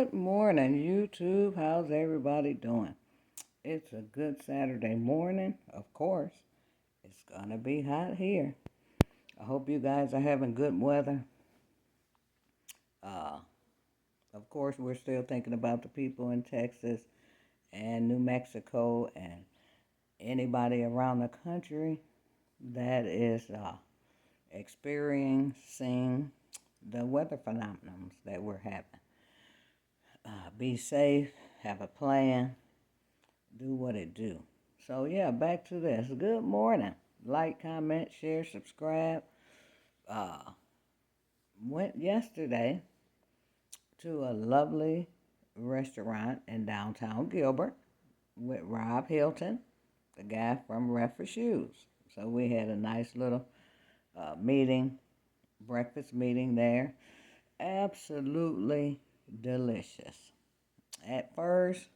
Good morning, YouTube. How's everybody doing? It's a good Saturday morning. Of course, it's gonna be hot here. I hope you guys are having good weather. Uh, of course, we're still thinking about the people in Texas and New Mexico and anybody around the country that is experiencing the weather phenomena that we're having. Be safe, have a plan, do what it do. So yeah, back to this. Good morning. Like, comment, share, subscribe. Uh, Went yesterday to a lovely restaurant in downtown Gilbert with Rob Hilton, the guy from Ref for Shoes. So we had a nice little meeting, breakfast meeting there. Absolutely delicious. At first,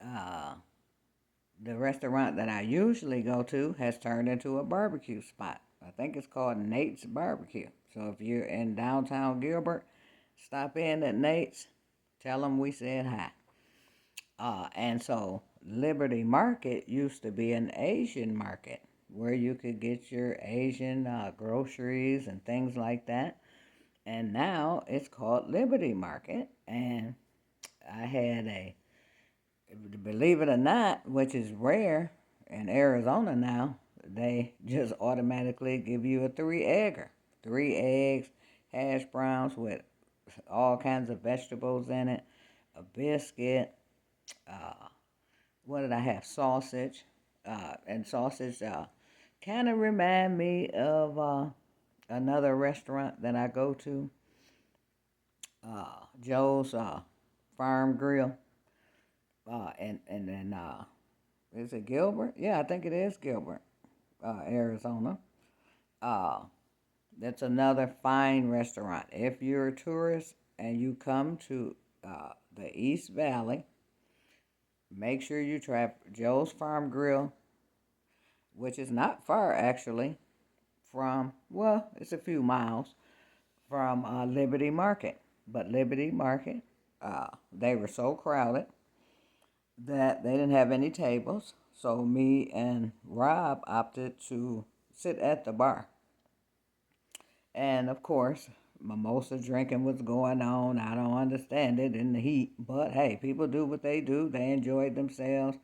uh, the restaurant that I usually go to has turned into a barbecue spot. I think it's called Nate's Barbecue. So if you're in downtown Gilbert, stop in at Nate's, tell them we said hi. And so Liberty Market used to be an Asian market where you could get your Asian groceries and things like that. And now it's called Liberty Market. And I had believe it or not, which is rare in Arizona now, they just automatically give you a three-egger. 3 eggs, hash browns with all kinds of vegetables in it, a biscuit, uh, what did I have? Sausage. And sausage kind of remind me of another restaurant that I go to, Joe's Farm Grill. And then is it Gilbert? Yeah, I think it is Gilbert, Arizona. Uh, that's another fine restaurant. If you're a tourist and you come to the East Valley, make sure you try Joe's Farm Grill, which is not far actually from, well, it's a few miles from Liberty Market. But Liberty Market, they were so crowded that they didn't have any tables. So me and Rob opted to sit at the bar. And of course, mimosa drinking was going on. I don't understand it in the heat. But hey, people do what they do. They enjoyed themselves.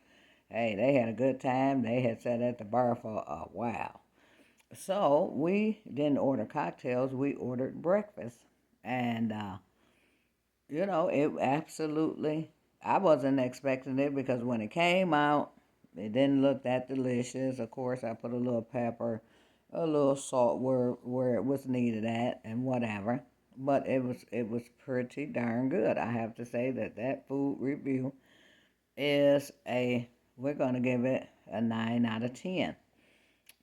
Hey, they had a good time. They had sat at the bar for a while. So we didn't order cocktails. We ordered breakfast. And it absolutely, I wasn't expecting it because when it came out, it didn't look that delicious. Of course, I put a little pepper, a little salt where it was needed at, and whatever. But it was pretty darn good. I have to say that food review is we're gonna give it a 9 out of 10.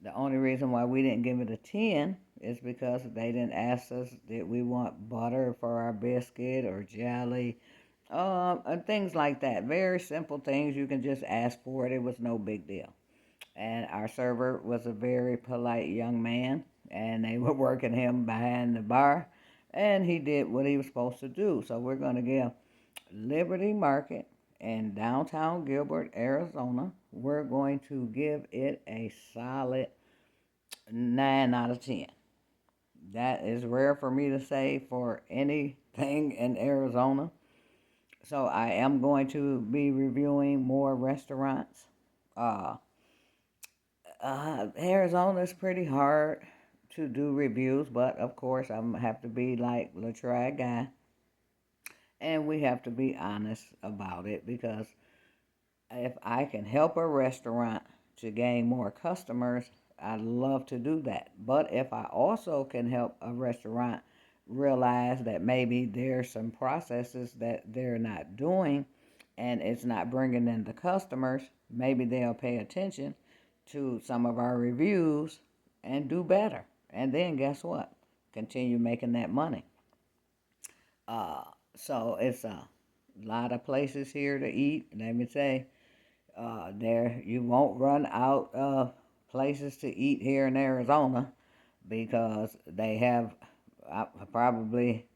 The only reason why we didn't give it a 10 is because they didn't ask us did we want butter for our biscuit or jelly, and things like that. Very simple things. You can just ask for it. It was no big deal. And our server was a very polite young man, and they were working him behind the bar, and he did what he was supposed to do. So we're going to give Liberty Market in downtown Gilbert, Arizona, we're going to give it a solid 9 out of 10. That is rare for me to say for anything in Arizona. So I am going to be reviewing more restaurants. Uh, Arizona is pretty hard to do reviews, but of course I'm gonna have to be like the try guy, and we have to be honest about it because if I can help a restaurant to gain more customers, I'd love to do that. But if I also can help a restaurant realize that maybe there's some processes that they're not doing and it's not bringing in the customers, maybe they'll pay attention to some of our reviews and do better. And then guess what? Continue making that money. So it's a lot of places here to eat. Let me say, there you won't run out of places to eat here in Arizona because they have probably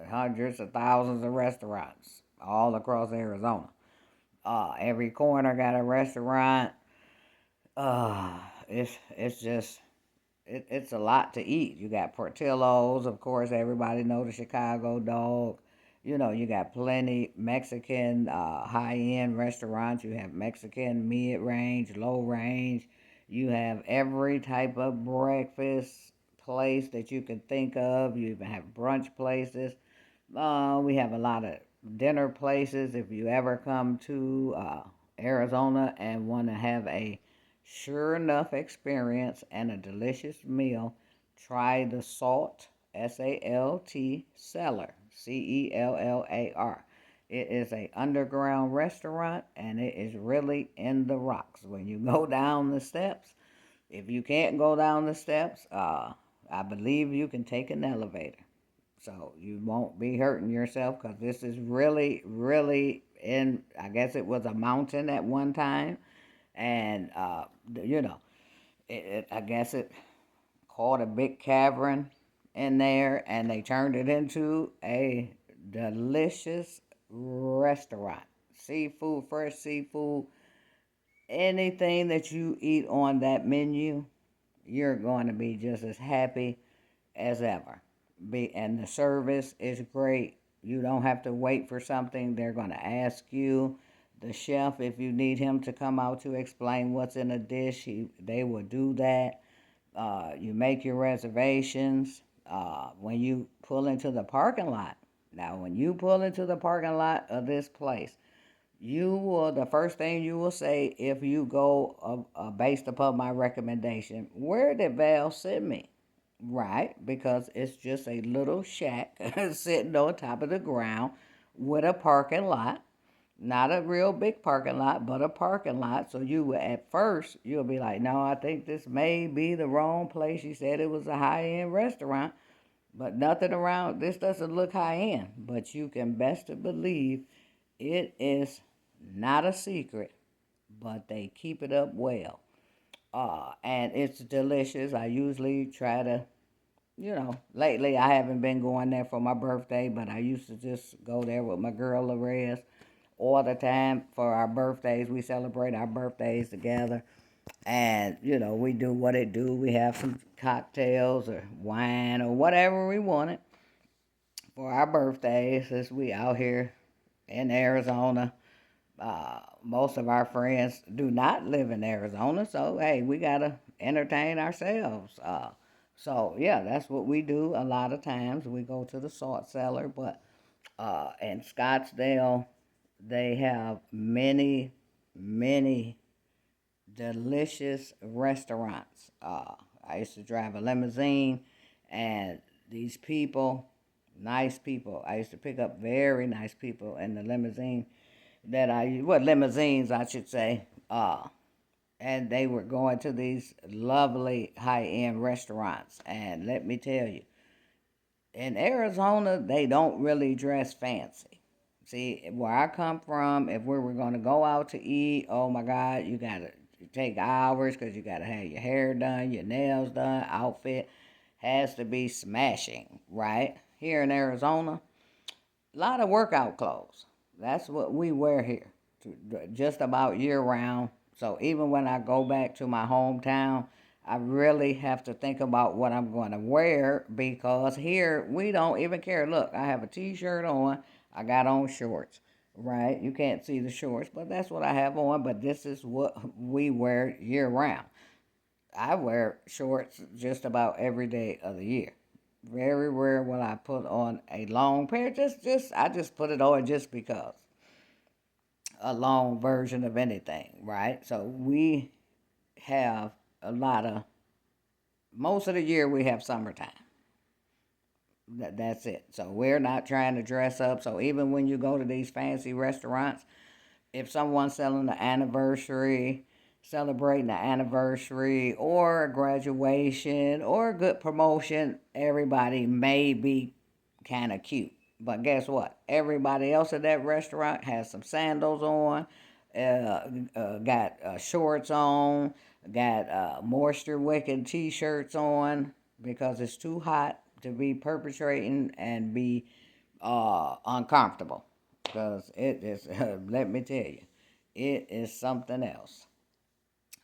hundreds of thousands of restaurants all across Arizona. Every corner got a restaurant. Uh, it's just it's a lot to eat. You got Portillo's, of course. Everybody know the Chicago dog. You got plenty Mexican high end restaurants. You have Mexican mid range, low range. You have every type of breakfast place that you can think of. You even have brunch places. We have a lot of dinner places. If you ever come to Arizona and want to have a sure enough experience and a delicious meal, try the SALT Cellar, CELLAR. It is a underground restaurant and it is really in the rocks. When you go down the steps, if you can't go down the steps, I believe you can take an elevator. So you won't be hurting yourself because this is really, really in, I guess it was a mountain at one time. And, you know, I guess it caught a big cavern in there and they turned it into a delicious restaurant. Seafood, fresh seafood, anything that you eat on that menu, you're going to be just as happy as ever. And the service is great. You don't have to wait for something. They're going to ask you, the chef, if you need him to come out to explain what's in a dish. They will do that. You make your reservations when you pull into the parking lot. Now, when you pull into the parking lot of this place, the first thing you will say if you go based upon my recommendation, where did Val send me? Right, because it's just a little shack sitting on top of the ground with a parking lot. Not a real big parking lot, but a parking lot. So at first, you'll be like, no, I think this may be the wrong place. You said it was a high-end restaurant, but nothing around. This doesn't look high-end, but you can best believe it is not a secret, but they keep it up well. And it's delicious. I usually try to, lately I haven't been going there for my birthday, but I used to just go there with my girl Larez all the time for our birthdays. We celebrate our birthdays together. And, we do what it do. We have some cocktails or wine or whatever we wanted for our birthdays since we out here in Arizona. Most of our friends do not live in Arizona, so hey, we gotta entertain ourselves. So yeah, that's what we do. A lot of times we go to the salt cellar, but in Scottsdale, they have many, many delicious restaurants. I used to drive a limousine, and these people, nice people. I used to pick up very nice people in the limousine limousines, I should say. And they were going to these lovely high-end restaurants. And let me tell you, in Arizona, they don't really dress fancy. See, where I come from, if we were going to go out to eat, oh my God, you got to take hours because you got to have your hair done, your nails done, outfit has to be smashing, right? Here in Arizona, a lot of workout clothes. That's what we wear here, just about year round. So even when I go back to my hometown, I really have to think about what I'm going to wear because here we don't even care. Look, I have a t-shirt on. I got on shorts, right? You can't see the shorts, but that's what I have on. But this is what we wear year round. I wear shorts just about every day of the year. Very rare will I put on a long pair. I just put it on just because. A long version of anything, right? So we have a lot of most of the year we have summertime. That's it. So we're not trying to dress up. So even when you go to these fancy restaurants, if someone's selling an anniversary, celebrating an anniversary or a graduation or a good promotion, everybody may be kind of cute. But guess what? Everybody else at that restaurant has some sandals on, got shorts on, got moisture wicking t-shirts on because it's too hot to be perpetrating and be uncomfortable because it is. Let me tell you, it is something else.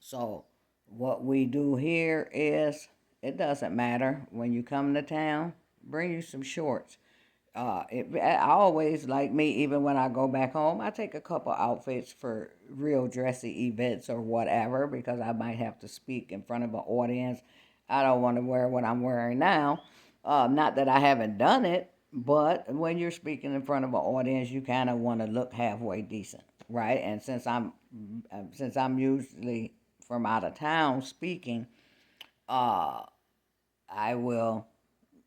So what we do here is it doesn't matter when you come to town. Bring you some shorts. I always like me, even when I go back home, I take a couple outfits for real dressy events or whatever because I might have to speak in front of an audience. I don't want to wear what I'm wearing now. Not that I haven't done it, but when you're speaking in front of an audience, you kind of want to look halfway decent, right? And since I'm usually from out of town speaking, uh, I will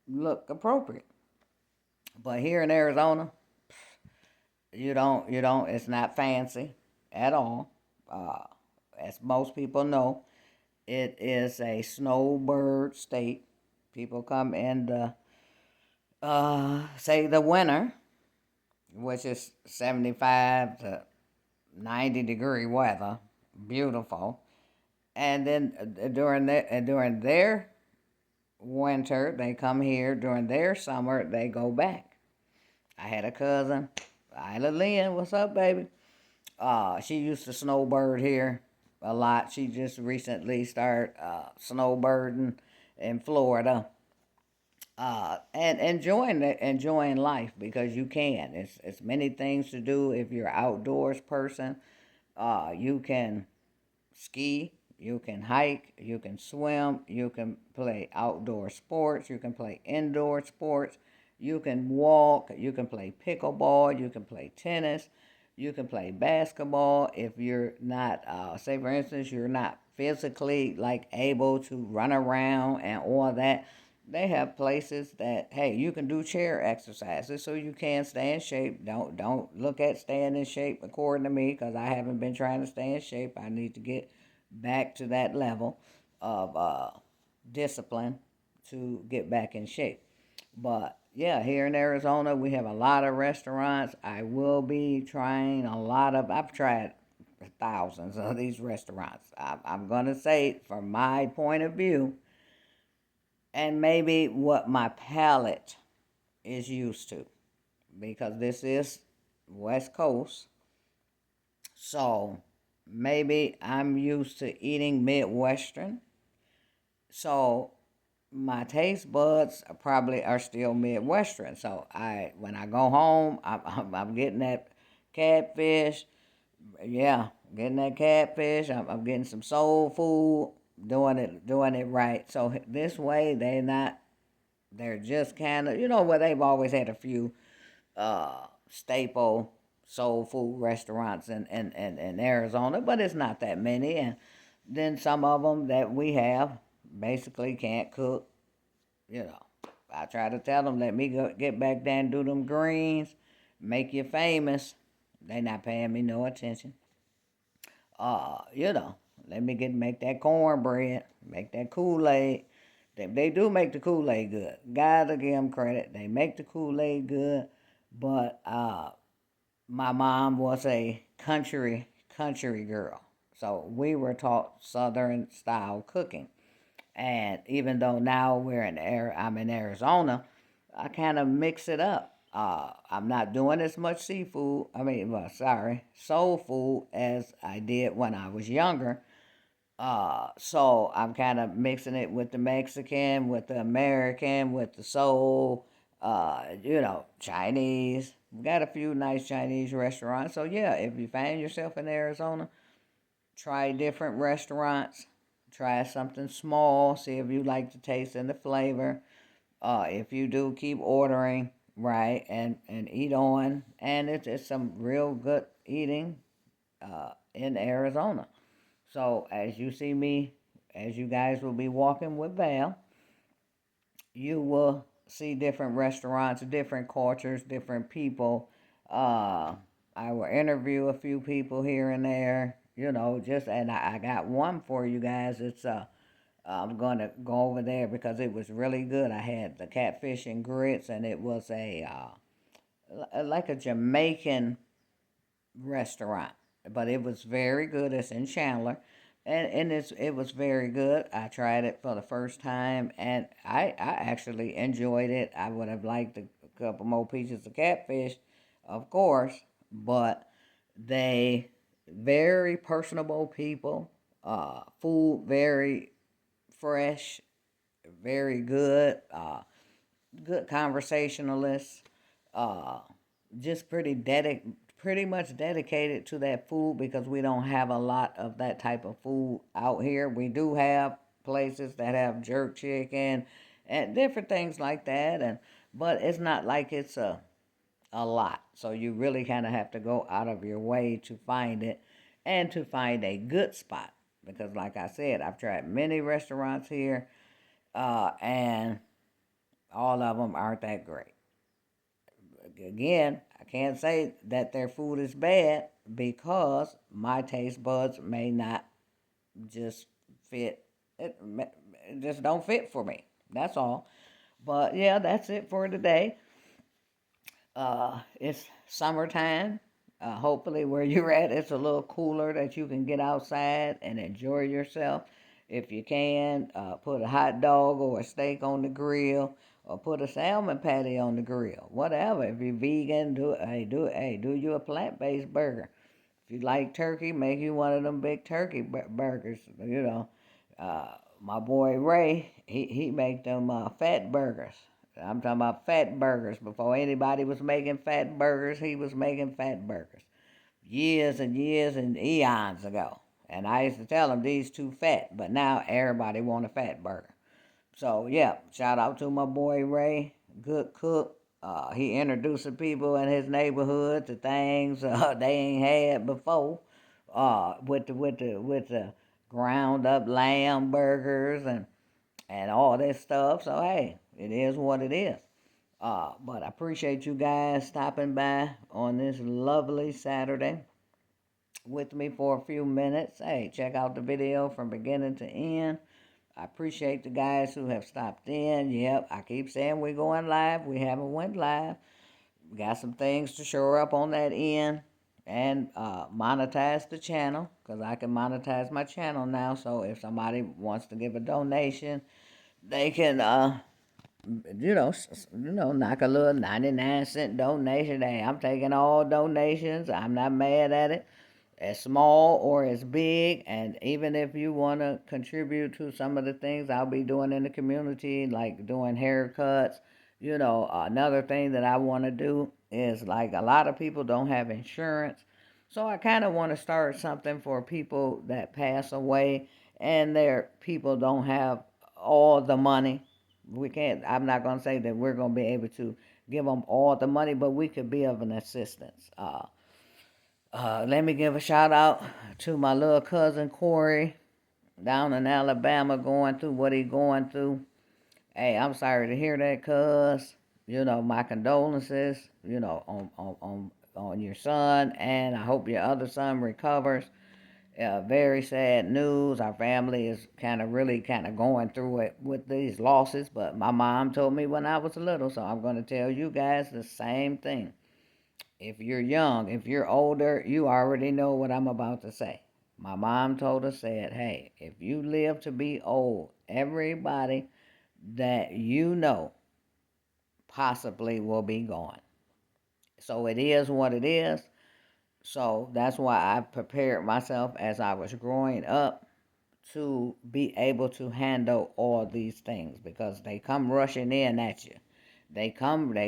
look appropriate. But here in Arizona, you don't. It's not fancy at all. Uh, as most people know, it is a snowbird state. People come in the say the winter, which is 75 to 90-degree weather, beautiful, and then during their winter they come here. During their summer they go back. I had a cousin, Isla Lynn. What's up, baby? She used to snowbird here a lot. She just recently started snowbirding in Florida, and enjoying life because you can. It's many things to do if you're an outdoors person. You can ski, you can hike, you can swim, you can play outdoor sports, you can play indoor sports, you can walk, you can play pickleball, you can play tennis, you can play basketball. If you're not, say for instance, you're not physically like able to run around and all that, they have places that hey you can do chair exercises so you can stay in shape. Don't look at staying in shape according to me because I haven't been trying to stay in shape. I need to get back to that level of discipline to get back in shape. But yeah, here in Arizona we have a lot of restaurants. I will be trying a lot of. I've tried thousands of these restaurants. I'm gonna say from my point of view and maybe what my palate is used to because this is West Coast. So maybe I'm used to eating Midwestern. So my taste buds probably are still Midwestern. So when I go home, I'm getting that catfish. Yeah, getting that catfish. I'm getting some soul food, doing it right. So this way they're just kind of, where they've always had a few staple soul food restaurants in Arizona, but it's not that many. And then some of them that we have basically can't cook. You know, I try to tell them, let me get back there and do them greens, make you famous. They not paying me no attention. uh, you know, let me make that cornbread, make that Kool-Aid. They do make the Kool-Aid good. Gotta give them credit. They make the Kool-Aid good, but my mom was a country girl, so we were taught Southern style cooking. And even though now I'm in Arizona, I kind of mix it up. I'm not doing as much seafood. I mean, well, sorry, soul food as I did when I was younger. So I'm kind of mixing it with the Mexican, with the American, with the soul. Chinese. We got a few nice Chinese restaurants. So yeah, if you find yourself in Arizona, try different restaurants. Try something small. See if you like the taste and the flavor. If you do, keep ordering, right, and eat on. And it's some real good eating in Arizona. So as you guys will be walking with Val, you will see different restaurants, different cultures, different people. Uh, I will interview a few people here and there, and I got one for you guys. I'm gonna go over there because it was really good. I had the catfish and grits, and it was like a Jamaican restaurant, but it was very good. It's in Chandler, and it was very good. I tried it for the first time, and I actually enjoyed it. I would have liked to a couple more pieces of catfish, of course, but they very personable people. Food very fresh, very good. Good conversationalists. Uh, just pretty much dedicated to that food because we don't have a lot of that type of food out here. We do have places that have jerk chicken and different things like that, and but it's not like it's a lot. So you really kind of have to go out of your way to find it and to find a good spot because, like I said, I've tried many restaurants here, and all of them aren't that great. Again, I can't say that their food is bad because my taste buds may not just fit. It just don't fit for me. That's all. But yeah, that's it for today. It's summertime. Hopefully, where you're at, it's a little cooler that you can get outside and enjoy yourself. If you can, put a hot dog or a steak on the grill, or put a salmon patty on the grill. Whatever. If you're vegan, do you a plant-based burger. If you like turkey, make you one of them big turkey burgers. My boy Ray, he make them fat burgers. I'm talking about fat burgers. Before anybody was making fat burgers, he was making fat burgers. Years and years and eons ago. And I used to tell him these too fat, but now everybody want a fat burger. So yeah, shout out to my boy Ray, good cook. He introducing people in his neighborhood to things they ain't had before. With the ground up lamb burgers and all this stuff. So hey, it is what it is. But I appreciate you guys stopping by on this lovely Saturday with me for a few minutes. Hey, check out the video from beginning to end. I appreciate the guys who have stopped in. Yep, I keep saying we're going live. We haven't went live. We got some things to shore up on that end and monetize the channel because I can monetize my channel now. So if somebody wants to give a donation, they can, knock a little 99-cent donation. Hey, I'm taking all donations. I'm not mad at it, as small or as big. And even if you want to contribute to some of the things I'll be doing in the community, like doing haircuts, another thing that I want to do is like a lot of people don't have insurance. So I kind of want to start something for people that pass away and their people don't have all the money. I'm not going to say that we're going to be able to give them all the money, but we could be of an assistance. Let me give a shout out to my little cousin Corey down in Alabama going through what he going through. Hey, I'm sorry to hear that, cuz. My condolences, on your son, and I hope your other son recovers. Very sad news. Our family is really going through it with these losses, but my mom told me when I was little, so I'm going to tell you guys the same thing. If you're young, if you're older, you already know what I'm about to say. My mom said, hey, if you live to be old, everybody that you know possibly will be gone. So it is what it is. So that's why I prepared myself as I was growing up to be able to handle all these things because they come rushing in at you. They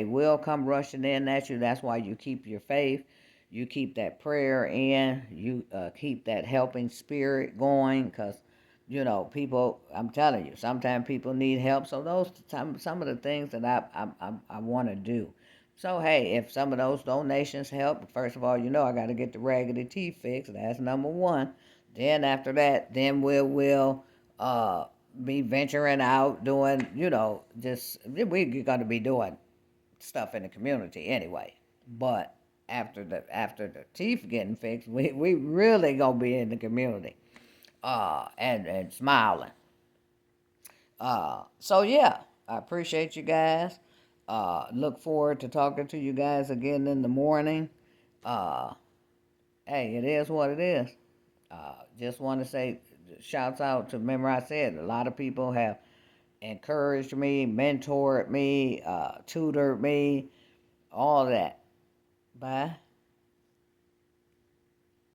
will come rushing in at you. That's why you keep your faith. You keep that prayer in. You keep that helping spirit going because, people, I'm telling you, sometimes people need help. So those some of the things that I want to do. So, hey, if some of those donations help, first of all, I got to get the raggedy teeth fixed. That's number one. Then after that, then we'll be venturing out doing, just we're going to be doing stuff in the community anyway. But after the teeth getting fixed, we really gonna be in the community, and smiling. So yeah, I appreciate you guys. Look forward to talking to you guys again in the morning. Uh, hey, it is what it is. Just want to say, shouts out to, remember I said, a lot of people have encouraged me, mentored me, tutored me, all that. Bye.